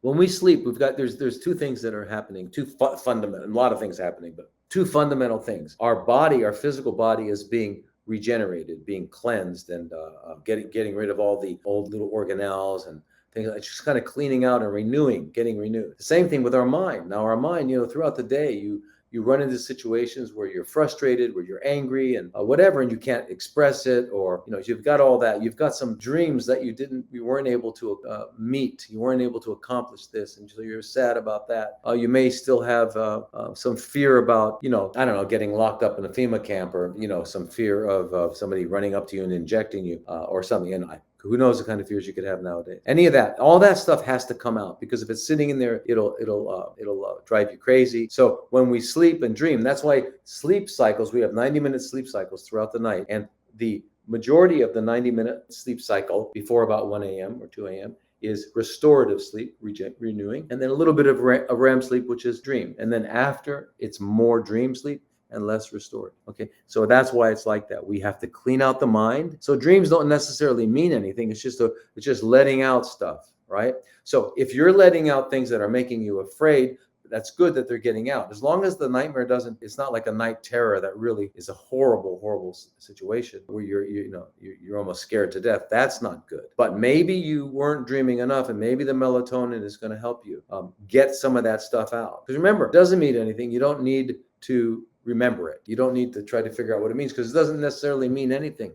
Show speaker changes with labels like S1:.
S1: when we sleep, there's two things that are happening, two fundamental, a lot of things happening, but two fundamental things. Our physical body is being regenerated, being cleansed, and getting rid of all the old little organelles and things. It's just kind of cleaning out and renewing, getting renewed. The same thing with our mind. Now, our mind, throughout the day, you run into situations where you're frustrated, where you're angry, and whatever, and you can't express it, or you've got all that. You've got some dreams that you weren't able to meet. You weren't able to accomplish this, and so you're sad about that. You may still have some fear about, I don't know, getting locked up in a FEMA camp, or some fear of somebody running up to you and injecting you, or something. And who knows the kind of fears you could have nowadays? Any of that, all that stuff has to come out, because if it's sitting in there, it'll drive you crazy. So when we sleep and dream, that's why sleep cycles, we have 90-minute sleep cycles throughout the night, and the majority of the 90-minute sleep cycle before about 1 a.m. or 2 a.m. is restorative sleep, renewing, and then a little bit of REM sleep, which is dream, and then after, it's more dream sleep and less restored. Okay, so that's why it's like that. We have to clean out the mind. So dreams don't necessarily mean anything. It's just letting out stuff, right? So if you're letting out things that are making you afraid, that's good that they're getting out. As long as the nightmare it's not like a night terror that really is a horrible, horrible situation where you're almost scared to death. That's not good. But maybe you weren't dreaming enough, and maybe the melatonin is going to help you get some of that stuff out. Because remember, it doesn't mean anything. You don't need to remember it. You don't need to try to figure out what it means, because it doesn't necessarily mean anything.